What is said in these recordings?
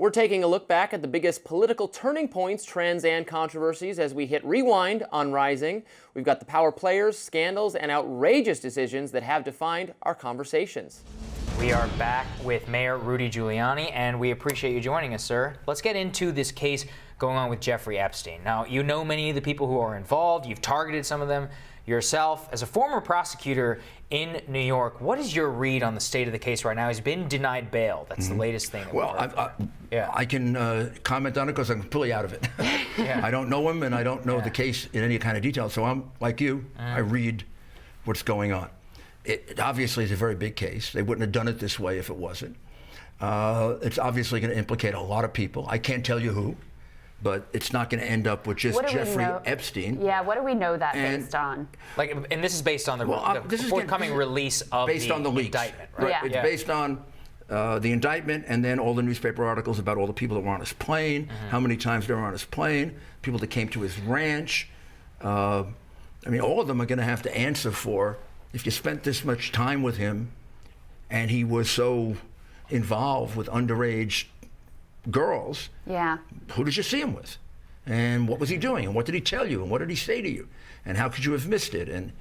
We're taking a look back at the biggest political turning points, trends, and controversies as we hit rewind on Rising. We've got the power players, scandals, and outrageous decisions that have defined our conversations. We are back with Mayor Rudy Giuliani, and we appreciate you joining us, sir. Let's get into this case going on with Jeffrey Epstein. Now, you know many of the people who are involved. You've targeted some of them yourself. As a former prosecutor in New York, what is your read on the state of the case right now? He's been denied bail. That's the latest thing. Well, I can comment on it because I'm completely out of it. I don't know him, and I don't know the case in any kind of detail. So I'm like you. I read what's going on. It obviously is a very big case. They wouldn't have done it this way if it wasn't. It's obviously going to implicate a lot of people. I can't tell you who, but it's not going to end up with just Jeffrey Epstein. Yeah, what do we know that based on? Like, and this is based on the forthcoming release of the indictment, right? Yeah. It's based on the indictment and then all the newspaper articles about all the people that were on his plane, how many times they were on his plane, people that came to his ranch. I mean, all of them are going to have to answer for, if you spent this much time with him and he was so involved with underage girls, who did you see him with? And what was he doing? And what did he tell you? And what did he say to you? And how could you have missed it? And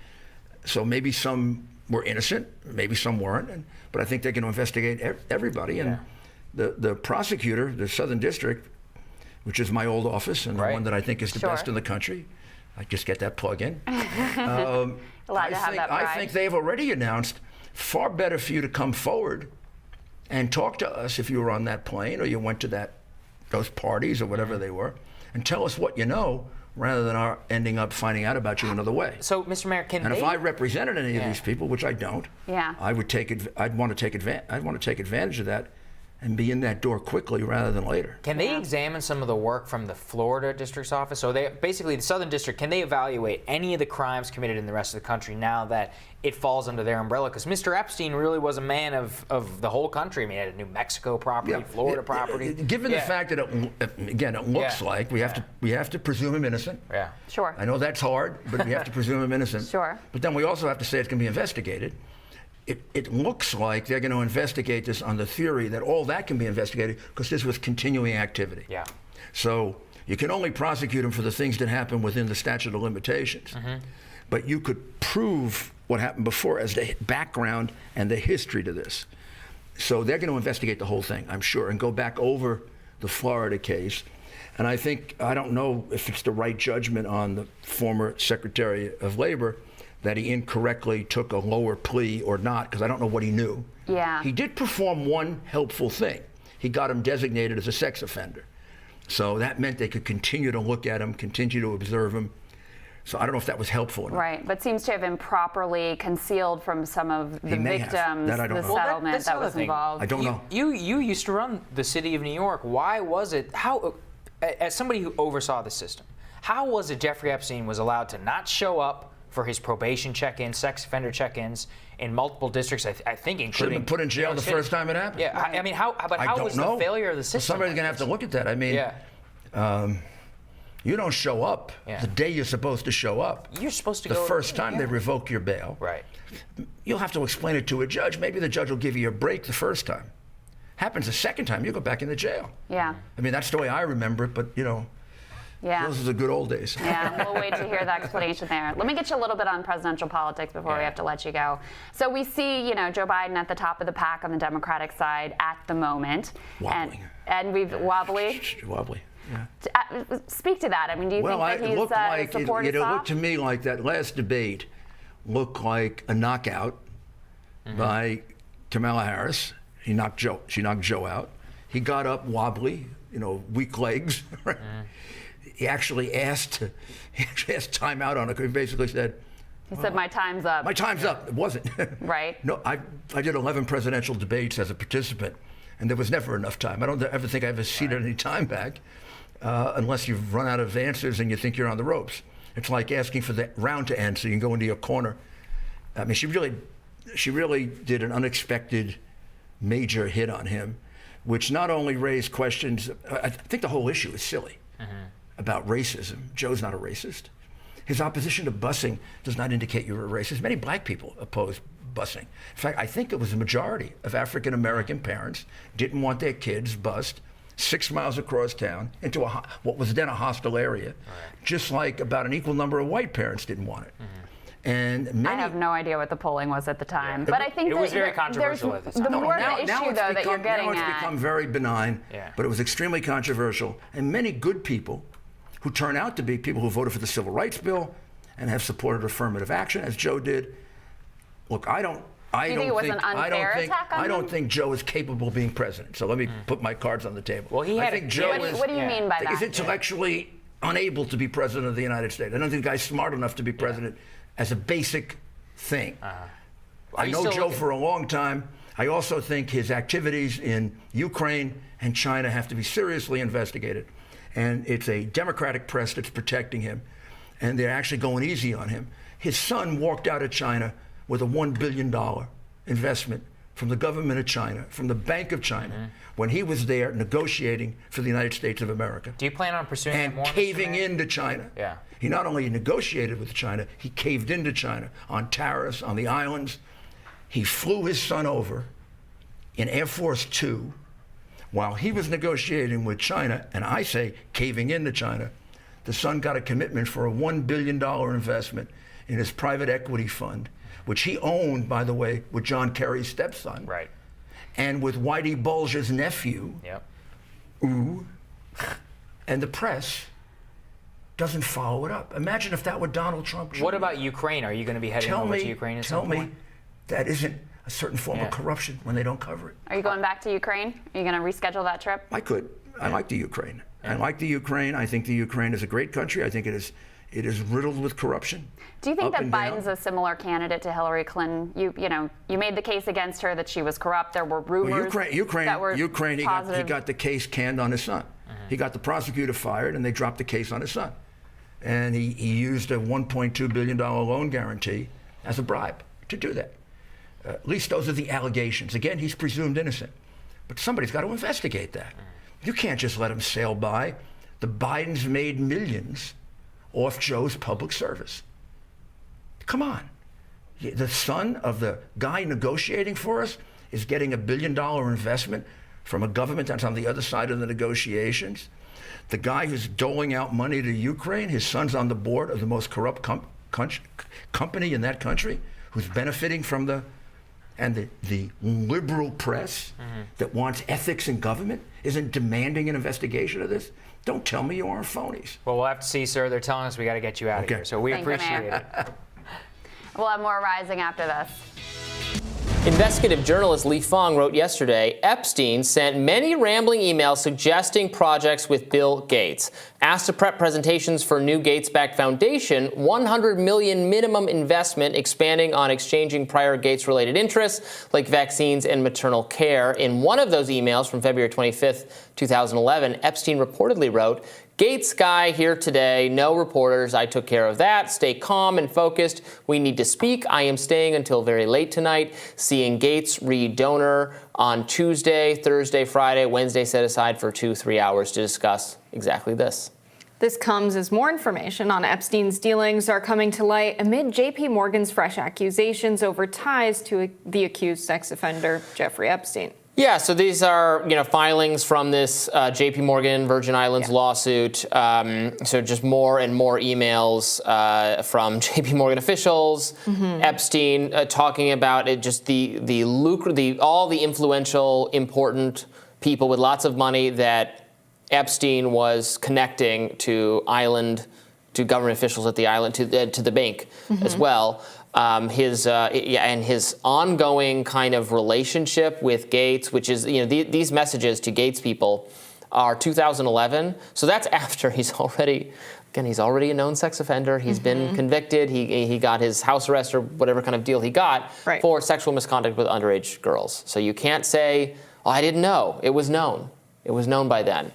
so maybe some were innocent, maybe some weren't, but I think they're going to investigate everybody. And the prosecutor, the Southern District, which is my old office and the one that I think is the best in the country, I just get that plug in. I think they've already announced, far better for you to come forward and talk to us if you were on that plane or you went to those parties or whatever they were, and tell us what you know, rather than our ending up finding out about you another way. So, Mr. Mayor, if I represented any of these people, which I don't, I would I'd want to take advantage of that and be in that door quickly rather than later. Can they examine some of the work from the Florida District's office? So they basically, the Southern District, can they evaluate any of the crimes committed in the rest of the country now that it falls under their umbrella? Because Mr. Epstein really was a man of the whole country. I mean, he had a New Mexico property, Florida property. Given the fact that it looks like we have to presume him innocent. Sure. I know that's hard, but we have to presume him innocent. Sure. But then we also have to say it's going to be investigated. It looks like they're going to investigate this on the theory that all that can be investigated because this was continuing activity. So you can only prosecute him for the things that happened within the statute of limitations. But you could prove what happened before as the background and the history to this. So they're going to investigate the whole thing, I'm sure, and go back over the Florida case. And I don't know if it's the right judgment on the former Secretary of Labor that he incorrectly took a lower plea or not, because I don't know what he knew. He did perform one helpful thing. He got him designated as a sex offender. So that meant they could continue to look at him, continue to observe him. So I don't know if that was helpful or not. Right, but seems to have improperly concealed from some of the victims the settlement that was involved. I don't know. You used to run the city of New York. Why was it, as somebody who oversaw the system, how was it Jeffrey Epstein was allowed to not show up for his probation check-ins, sex offender check-ins in multiple districts, I think including... Should have been put in jail the first time it happened. I mean, how was the failure of the system? Somebody's going to have to look at that. I mean, you don't show up the day you're supposed to show up. You're supposed to go... The first time they revoke your bail. You'll have to explain it to a judge. Maybe the judge will give you a break the first time. Happens the second time, you go back into jail. I mean, that's the way I remember it, but, you know... Those are the good old days. We'll wait to hear the explanation there. Let me get you a little bit on presidential politics before we have to let you go. So we see, Joe Biden at the top of the pack on the Democratic side at the moment. Wobbling. And we've wobbly. Wobbly. Speak to that. I mean, do you think that he's supported it looked to me like that last debate looked like a knockout by Kamala Harris. She knocked Joe out. He got up wobbly, weak legs. He actually asked time out on it. He basically said, he said, my time's up. My time's up. It wasn't. Right. No, I did 11 presidential debates as a participant, and there was never enough time. I don't ever think I ever ceded any time back unless you've run out of answers and you think you're on the ropes. It's like asking for the round to end so you can go into your corner. I mean, she really did an unexpected major hit on him, which not only raised questions. I think the whole issue is silly. About racism. Joe's not a racist. His opposition to busing does not indicate you're a racist. Many black people oppose busing. In fact, I think it was a majority of African American parents didn't want their kids bused 6 miles across town into what was then a hostile area, just like about an equal number of white parents didn't want it. And I have no idea what the polling was at the time, but I think it was very controversial at the time. The more the issue, though, that you're getting at. Now it's become very benign, but it was extremely controversial. And many good people who turn out to be people who voted for the Civil Rights Bill and have supported affirmative action, as Joe did. Look, I don't think Joe is capable of being president. So let me put my cards on the table. Well, what do you mean by that? He's intellectually unable to be president of the United States. I don't think the guy's smart enough to be president as a basic thing. I know Joe for a long time. I also think his activities in Ukraine and China have to be seriously investigated. And it's a Democratic press that's protecting him. And they're actually going easy on him. His son walked out of China with a $1 billion investment from the government of China, from the Bank of China, when he was there negotiating for the United States of America. Do you plan on pursuing and more, caving into China? Yeah. He not only negotiated with China, he caved into China on tariffs, on the islands. He flew his son over in Air Force Two while he was negotiating with China, and I say caving into China. The son got a commitment for a $1 billion investment in his private equity fund, which he owned, by the way, with John Kerry's stepson. Right. And with Whitey Bulger's nephew. Yep. Ooh. And the press doesn't follow it up. Imagine if that were Donald Trump Jr. What about Ukraine? Are you going to be heading over to Ukraine at some point? Tell me that isn't a certain form of corruption when they don't cover it. Are you going back to Ukraine? Are you going to reschedule that trip? I could. I like the Ukraine. I like the Ukraine. I think the Ukraine is a great country. I think it is riddled with corruption. Do you think that Biden's a similar candidate to Hillary Clinton? You made the case against her that she was corrupt. There were rumors that were positive. He got the case canned on his son. He got the prosecutor fired, and they dropped the case on his son. And he used a $1.2 billion loan guarantee as a bribe to do that. At least those are the allegations. Again, he's presumed innocent. But somebody's got to investigate that. You can't just let him sail by. The Bidens made millions off Joe's public service. Come on. The son of the guy negotiating for us is getting $1 billion investment from a government that's on the other side of the negotiations. The guy who's doling out money to Ukraine, his son's on the board of the most corrupt company in that country, who's benefiting from the liberal press that wants ethics in government isn't demanding an investigation of this. Don't tell me you aren't phonies. Well, we'll have to see, sir. They're telling us we got to get you out of here, so we appreciate it. We'll have more Rising after this. Investigative journalist Li Fang wrote yesterday, Epstein sent many rambling emails suggesting projects with Bill Gates. Asked to prep presentations for new Gates-backed foundation, $100 million minimum investment expanding on exchanging prior Gates-related interests like vaccines and maternal care. In one of those emails from February 25th, 2011, Epstein reportedly wrote, Gates guy here today, no reporters, I took care of that. Stay calm and focused. We need to speak. I am staying until very late tonight. Seeing Gates read donor on Tuesday, Thursday, Friday, Wednesday set aside for 2-3 hours to discuss exactly this. This comes as more information on Epstein's dealings are coming to light amid J.P. Morgan's fresh accusations over ties to the accused sex offender, Jeffrey Epstein. Yeah, so these are, filings from this J.P. Morgan Virgin Islands lawsuit. So just more and more emails from J.P. Morgan officials, Epstein talking about it, just all the influential, important people with lots of money that Epstein was connecting to government officials at the island, to the bank as well. And his ongoing kind of relationship with Gates, which is, these messages to Gates people are 2011. So that's after he's already a known sex offender. He's been convicted. He got his house arrest or whatever kind of deal he got for sexual misconduct with underage girls. So you can't say, oh, I didn't know. It was known. It was known by then.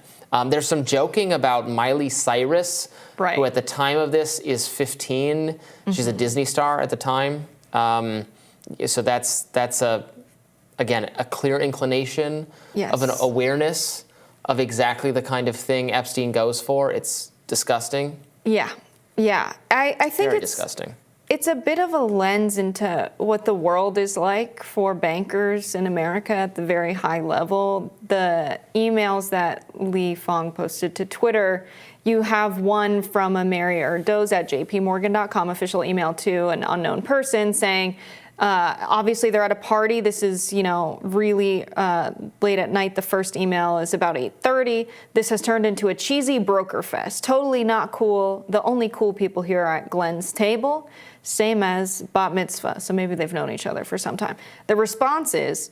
There's some joking about Miley Cyrus, who at the time of this is 15. She's a Disney star at the time. So that's a clear inclination of an awareness of exactly the kind of thing Epstein goes for. It's disgusting. Yeah. I think very disgusting. it's a bit of a lens into what the world is like for bankers in America at the very high level. The emails that Li Fong posted to Twitter, you have one from a Mary Erdoes at jpmorgan.com official email to an unknown person saying, obviously they're at a party. This is, really late at night. The first email is about 8:30. This has turned into a cheesy broker fest. Totally not cool. The only cool people here are at Glenn's table, same as bat mitzvah. So maybe they've known each other for some time. The response is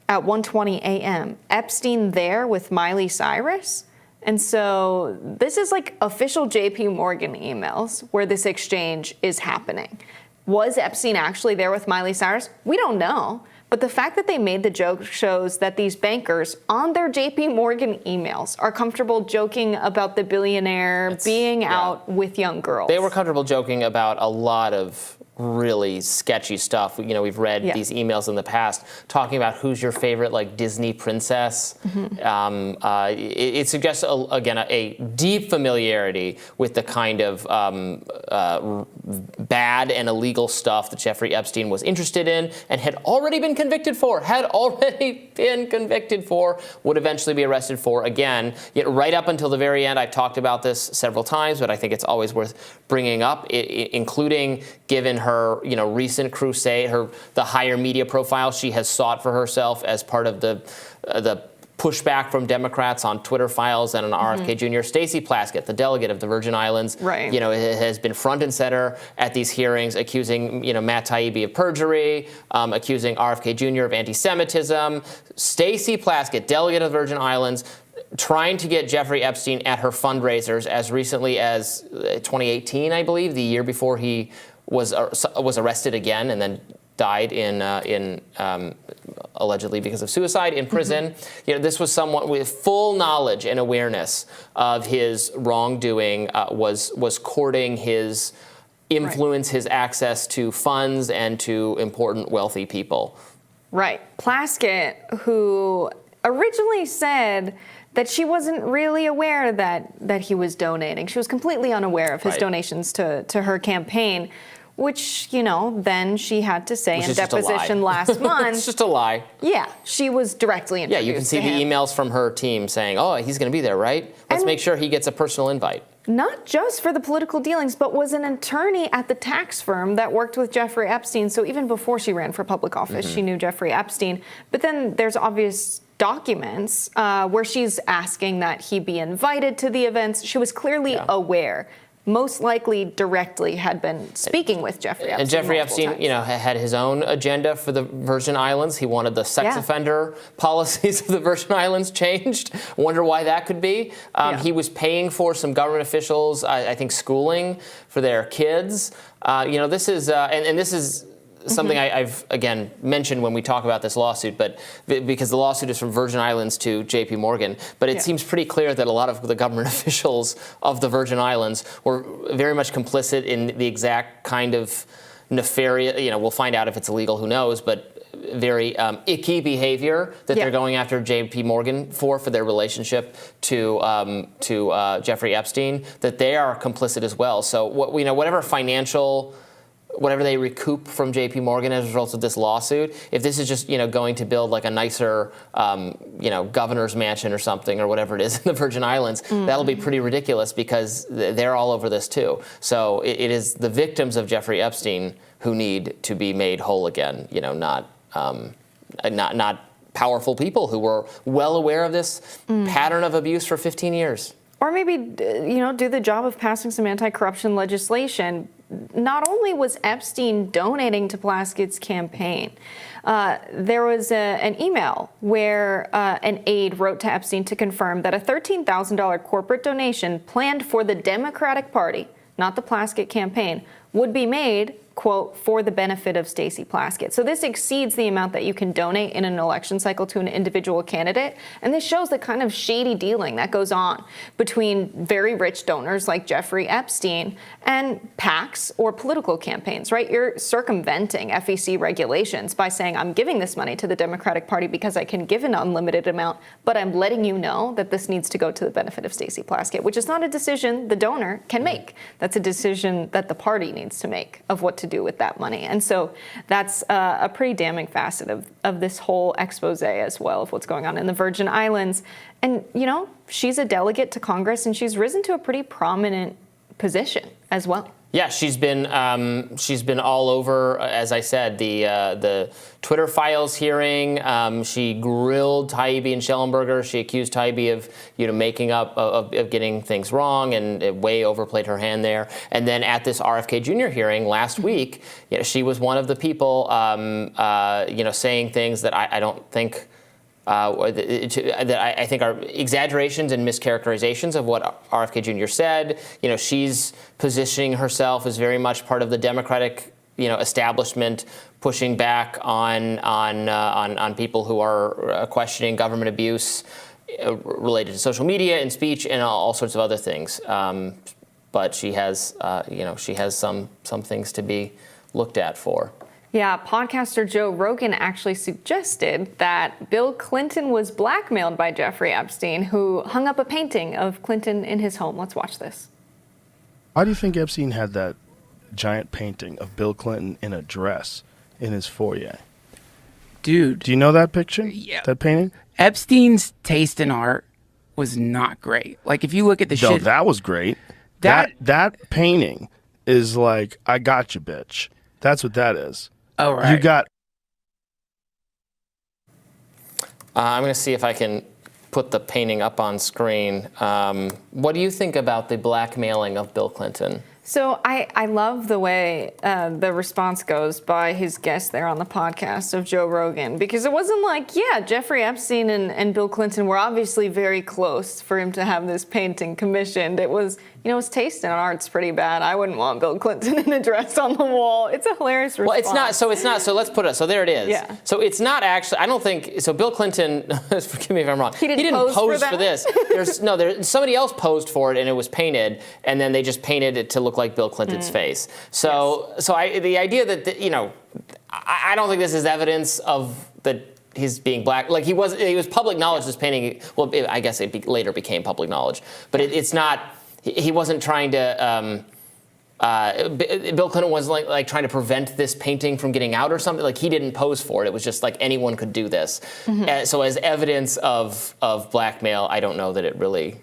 at 1:20 a.m. Epstein there with Miley Cyrus. And so this is like official JP Morgan emails where this exchange is happening. Was Epstein actually there with Miley Cyrus? We don't know. But the fact that they made the joke shows that these bankers on their JP Morgan emails are comfortable joking about the billionaire being out with young girls. They were comfortable joking about a lot of really sketchy stuff. We've read these emails in the past talking about who's your favorite Disney princess. It suggests a deep familiarity with the kind of bad and illegal stuff that Jeffrey Epstein was interested in and had already been convicted for, would eventually be arrested for again. Yet right up until the very end, I've talked about this several times, but I think it's always worth bringing up, including given her recent crusade, the higher media profile she has sought for herself as part of the pushback from Democrats on Twitter files and on RFK Jr. Stacey Plaskett, the delegate of the Virgin Islands, has been front and center at these hearings, accusing Matt Taibbi of perjury, accusing RFK Jr. of anti-Semitism. Stacey Plaskett, delegate of the Virgin Islands, trying to get Jeffrey Epstein at her fundraisers as recently as 2018, I believe, the year before he was arrested again and then died in allegedly because of suicide in prison. This was someone with full knowledge and awareness of his wrongdoing, was courting his influence, his access to funds and to important wealthy people. Right. Plaskett, who originally said that she wasn't really aware that he was donating. She was completely unaware of his donations to her campaign, which, then she had to say in deposition last month. It's just a lie. Yeah, she was directly introduced. Yeah, you can see the emails from her team saying, oh, he's going to be there, right? Let's make sure he gets a personal invite. Not just for the political dealings, but was an attorney at the tax firm that worked with Jeffrey Epstein. So even before she ran for public office, she knew Jeffrey Epstein. But then there's obvious documents where she's asking that he be invited to the events. She was clearly aware. Most likely directly had been speaking with Jeffrey Epstein. And Jeffrey Epstein, had his own agenda for the Virgin Islands. He wanted the sex offender policies of the Virgin Islands changed. Wonder why that could be. He was paying for some government officials, I think, schooling for their kids. This is, and this is something I've, again, mentioned when we talk about this lawsuit, but because the lawsuit is from Virgin Islands to JP Morgan, but it seems pretty clear that a lot of the government officials of the Virgin Islands were very much complicit in the exact kind of nefarious, we'll find out if it's illegal, who knows, but very icky behavior that they're going after JP Morgan for their relationship to Jeffrey Epstein, that they are complicit as well. So whatever they recoup from JP Morgan as a result of this lawsuit, if this is just, going to build a nicer, governor's mansion or something or whatever it is in the Virgin Islands, that'll be pretty ridiculous because they're all over this too. So it is the victims of Jeffrey Epstein who need to be made whole again, not powerful people who were well aware of this pattern of abuse for 15 years. Or maybe, do the job of passing some anti-corruption legislation. Not only was Epstein donating to Plaskett's campaign, there was an email where an aide wrote to Epstein to confirm that a $13,000 corporate donation planned for the Democratic Party, not the Plaskett campaign, would be made, quote, for the benefit of Stacey Plaskett. So this exceeds the amount that you can donate in an election cycle to an individual candidate. And this shows the kind of shady dealing that goes on between very rich donors like Jeffrey Epstein and PACs or political campaigns, right? You're circumventing FEC regulations by saying, I'm giving this money to the Democratic Party because I can give an unlimited amount, but I'm letting you know that this needs to go to the benefit of Stacey Plaskett, which is not a decision the donor can make. That's a decision that the party needs to make of what to do with that money. And so that's a pretty damning facet of this whole expose as well of what's going on in the Virgin Islands. And, you know, she's a delegate to Congress, and she's risen to a pretty prominent position as well. Yeah, she's been all over. As I said, the Twitter Files hearing. She grilled Taibbi and Schellenberger. She accused Taibbi of making up, of getting things wrong, and it way overplayed her hand there. And then at this RFK Jr. hearing last week, she was one of the people saying things that I don't think. That I think are exaggerations and mischaracterizations of what RFK Jr. said. She's positioning herself as very much part of the Democratic, establishment, pushing back on people who are questioning government abuse related to social media and speech and all sorts of other things. But she has, some things to be looked at for. Yeah, podcaster Joe Rogan actually suggested that Bill Clinton was blackmailed by Jeffrey Epstein, who hung up a painting of Clinton in his home. Let's watch this. Why do you think Epstein had that giant painting of Bill Clinton in a dress in his foyer? Dude. Do you know that picture? Yeah. That painting? Epstein's taste in art was not great. Like, if you look at the shit... No, that was great. That painting is like, I got you, bitch. That's what that is. Oh, right. You got... I'm going to see if I can put the painting up on screen. What do you think about the blackmailing of Bill Clinton? So I love the way the response goes by his guest there on the podcast of Joe Rogan, because it wasn't like, yeah, Jeffrey Epstein and Bill Clinton were obviously very close for him to have this painting commissioned. It was, his taste in art's pretty bad. I wouldn't want Bill Clinton in a dress on the wall. It's a hilarious response. Well, it's not. So let's put it. So there it is. Yeah. So it's not actually. I don't think. So Bill Clinton. Forgive me if I'm wrong. He didn't pose for this. Somebody else posed for it, and it was painted, and then they just painted it to look like Bill Clinton's face. So the idea that I don't think this is evidence of that he's being black. Like, he was public knowledge. This painting. Well, I guess it later became public knowledge, but it's not. He wasn't trying to. Bill Clinton wasn't like trying to prevent this painting from getting out or something. Like, he didn't pose for it. It was just like anyone could do this. Mm-hmm. So as evidence of blackmail, I don't know that it really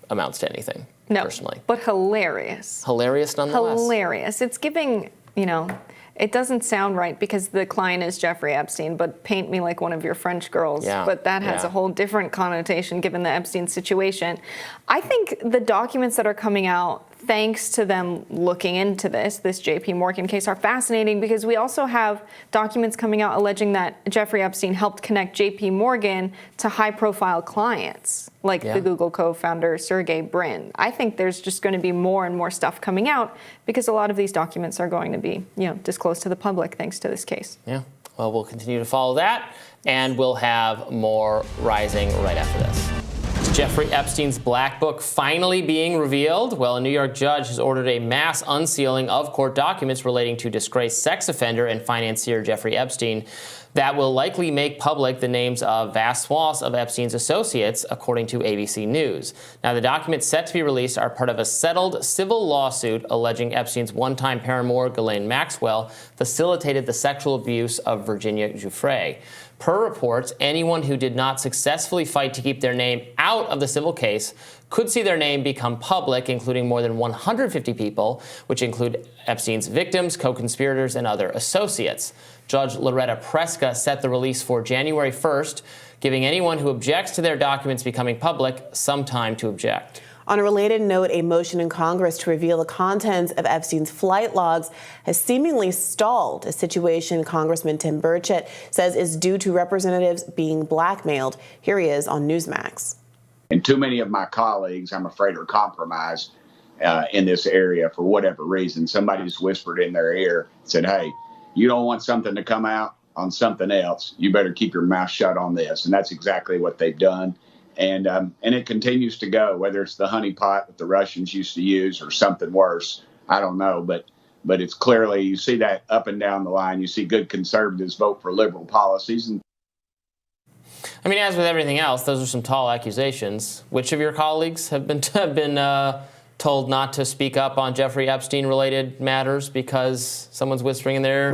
amounts to anything. No, personally. But hilarious. Hilarious nonetheless. Hilarious. It's giving, it doesn't sound right because the client is Jeffrey Epstein, but paint me like one of your French girls. Yeah. But that has a whole different connotation given the Epstein situation. I think the documents that are coming out, thanks to them looking into this JP Morgan case, are fascinating because we also have documents coming out alleging that Jeffrey Epstein helped connect JP Morgan to high-profile clients, like the Google co-founder Sergey Brin. I think there's just going to be more and more stuff coming out because a lot of these documents are going to be, disclosed to the public thanks to this case. Yeah. Well, we'll continue to follow that, and we'll have more Rising right after this. Jeffrey Epstein's Black Book finally being revealed? Well, a New York judge has ordered a mass unsealing of court documents relating to disgraced sex offender and financier Jeffrey Epstein that will likely make public the names of vast swaths of Epstein's associates, according to ABC News. Now, the documents set to be released are part of a settled civil lawsuit alleging Epstein's one-time paramour, Ghislaine Maxwell, facilitated the sexual abuse of Virginia Giuffre. Per reports, anyone who did not successfully fight to keep their name out of the civil case could see their name become public, including more than 150 people, which include Epstein's victims, co-conspirators, and other associates. Judge Loretta Preska set the release for January 1st, giving anyone who objects to their documents becoming public some time to object. On a related note, a motion in Congress to reveal the contents of Epstein's flight logs has seemingly stalled, a situation Congressman Tim Burchett says is due to representatives being blackmailed. Here he is on Newsmax. And too many of my colleagues, I'm afraid, are compromised in this area for whatever reason. Somebody just whispered in their ear, said, hey, you don't want something to come out on something else. You better keep your mouth shut on this. And that's exactly what they've done. And it continues to go, whether it's the honeypot that the Russians used to use or something worse. I don't know. But it's clearly, you see that up and down the line. You see good conservatives vote for liberal policies. And I mean, as with everything else, those are some tall accusations. Which of your colleagues have been told told not to speak up on Jeffrey Epstein-related matters because someone's whispering in their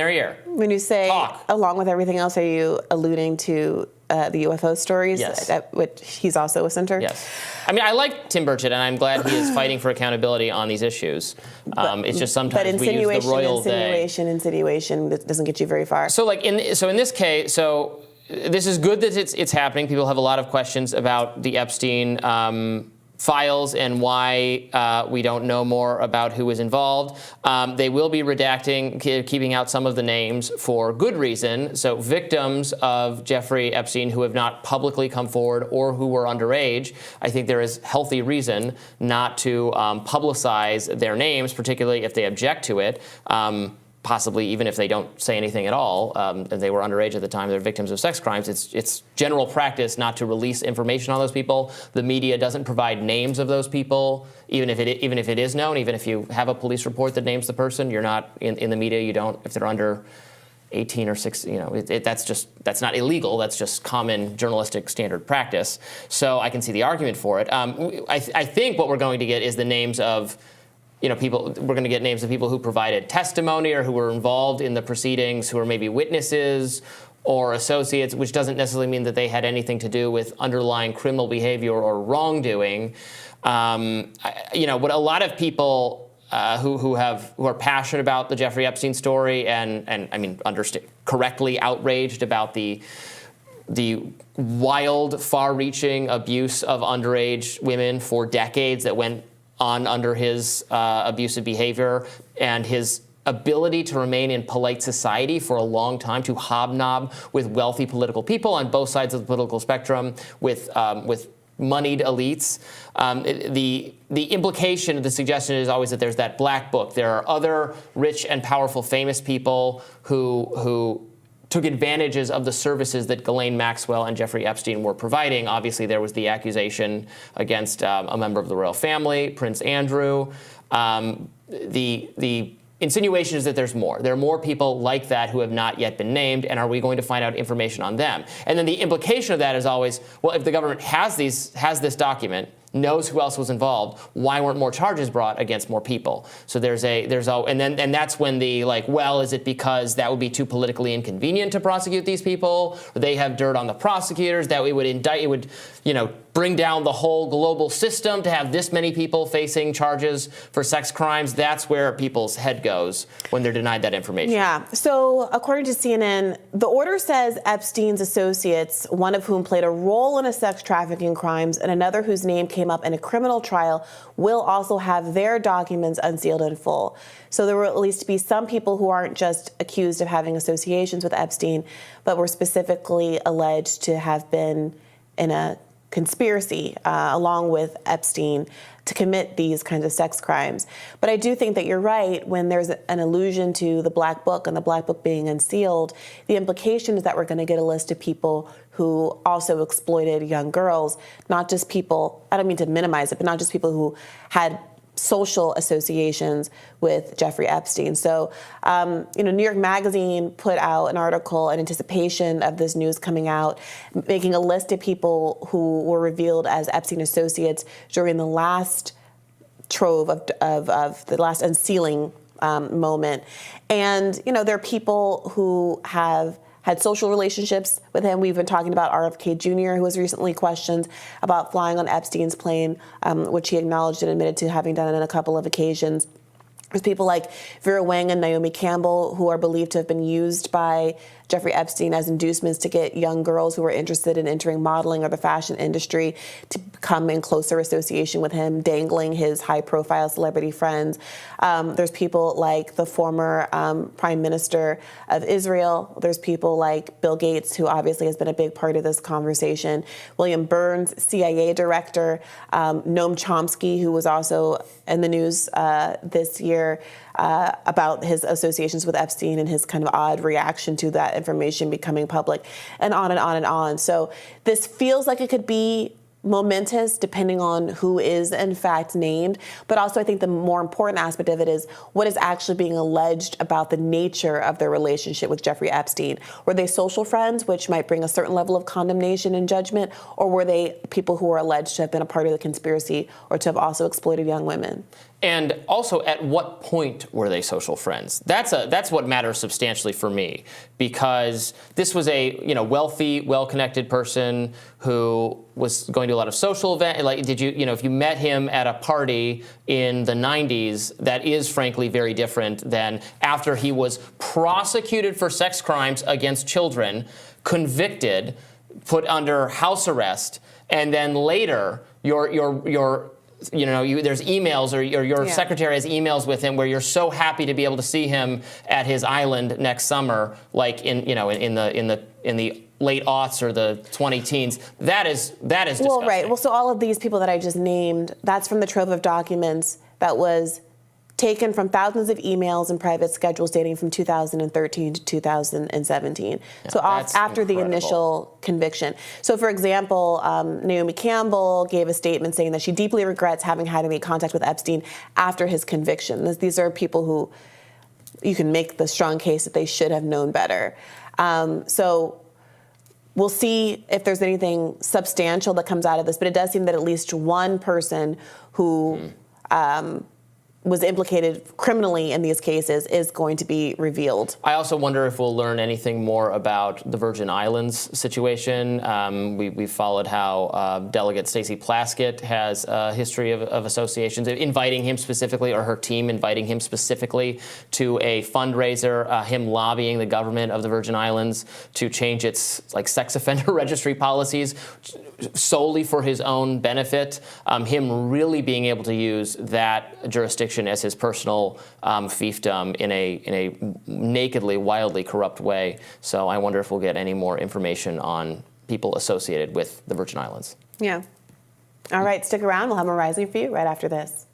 ear. When you say, Talk. Along with everything else, are you alluding to the UFO stories? Yes. Which he's also a center? Yes. I mean, I like Tim Burchett, and I'm glad he is fighting for accountability on these issues. It's just sometimes we use the royal insinuation that doesn't get you very far. So, in this case, this is good that it's happening. People have a lot of questions about the Epstein files and why we don't know more about who was involved. They will be redacting, keeping out some of the names for good reason. So victims of Jeffrey Epstein who have not publicly come forward or who were underage, I think there is healthy reason not to publicize their names, particularly if they object to it. Possibly even if they don't say anything at all, and they were underage at the time, they're victims of sex crimes. It's general practice not to release information on those people. The media doesn't provide names of those people, even if it is known. Even if you have a police report that names the person, you're not in the media. You don't if they're under 18 or 16. That's not illegal. That's just common journalistic standard practice. So I can see the argument for it. I think what we're going to get is the names of people. We're going to get names of people who provided testimony or who were involved in the proceedings, who are maybe witnesses or associates, which doesn't necessarily mean that they had anything to do with underlying criminal behavior or wrongdoing. What a lot of people who are passionate about the Jeffrey Epstein story and I mean, correctly outraged about the wild, far-reaching abuse of underage women for decades that went on under his abusive behavior and his ability to remain in polite society for a long time, to hobnob with wealthy political people on both sides of the political spectrum, with moneyed elites. The implication, the suggestion is always that there's that black book. There are other rich and powerful, famous people who took advantages of the services that Ghislaine Maxwell and Jeffrey Epstein were providing. Obviously, there was the accusation against a member of the royal family, Prince Andrew. The insinuation is that there's more. There are more people like that who have not yet been named, and are we going to find out information on them? And then the implication of that is always, well, if the government has this document, knows who else was involved, why weren't more charges brought against more people? So and that's when is it because that would be too politically inconvenient to prosecute these people, or they have dirt on the prosecutors that it would bring down the whole global system to have this many people facing charges for sex crimes? That's where people's head goes when they're denied that information. Yeah. So according to CNN, the order says Epstein's associates, one of whom played a role in a sex trafficking crimes and another whose name came up in a criminal trial, will also have their documents unsealed in full. So there will at least be some people who aren't just accused of having associations with Epstein, but were specifically alleged to have been in a conspiracy along with Epstein to commit these kinds of sex crimes. But I do think that you're right when there's an allusion to the black book and the black book being unsealed. The implication is that we're going to get a list of people who also exploited young girls, not just people, I don't mean to minimize it, but not just people who had social associations with Jeffrey Epstein. So, New York Magazine put out an article in anticipation of this news coming out, making a list of people who were revealed as Epstein associates during the last trove of the last unsealing moment. And, there are people who have had social relationships with him. We've been talking about RFK Jr., who was recently questioned about flying on Epstein's plane, which he acknowledged and admitted to having done it on a couple of occasions. There's people like Vera Wang and Naomi Campbell who are believed to have been used by Jeffrey Epstein as inducements to get young girls who were interested in entering modeling or the fashion industry to come in closer association with him, dangling his high-profile celebrity friends. There's people like the former Prime Minister of Israel. There's people like Bill Gates, who obviously has been a big part of this conversation. William Burns, CIA director. Noam Chomsky, who was also in the news this year about his associations with Epstein and his kind of odd reaction to that information becoming public, and on and on and on. So this feels like it could be momentous depending on who is in fact named, but also I think the more important aspect of it is what is actually being alleged about the nature of their relationship with Jeffrey Epstein. Were they social friends, which might bring a certain level of condemnation and judgment, or were they people who are alleged to have been a part of the conspiracy or to have also exploited young women? And also, at what point were they social friends? That's what matters substantially for me, because this was a wealthy, well-connected person who was going to a lot of social events. Like, did you if you met him at a party in the 90s, that is frankly very different than after he was prosecuted for sex crimes against children, convicted, put under house arrest, and then later there's emails or your secretary has emails with him where you're so happy to be able to see him at his island next summer, like in the late aughts or the 20 teens. That is disgusting. Well, right. Well, so all of these people that I just named, that's from the trove of documents that was taken from thousands of emails and private schedules dating from 2013 to 2017. Yeah, so after the initial conviction. So, for example, Naomi Campbell gave a statement saying that she deeply regrets having had to make contact with Epstein after his conviction. These are people who you can make the strong case that they should have known better. So we'll see if there's anything substantial that comes out of this, but it does seem that at least one person who was implicated criminally in these cases is going to be revealed. I also wonder if we'll learn anything more about the Virgin Islands situation. We've followed how Delegate Stacey Plaskett has a history of associations, inviting him specifically, or her team inviting him specifically to a fundraiser, him lobbying the government of the Virgin Islands to change its sex offender registry policies solely for his own benefit, him really being able to use that jurisdiction as his personal fiefdom in a nakedly, wildly corrupt way. So I wonder if we'll get any more information on people associated with the Virgin Islands. Yeah. All right, stick around. We'll have more Rising for you right after this.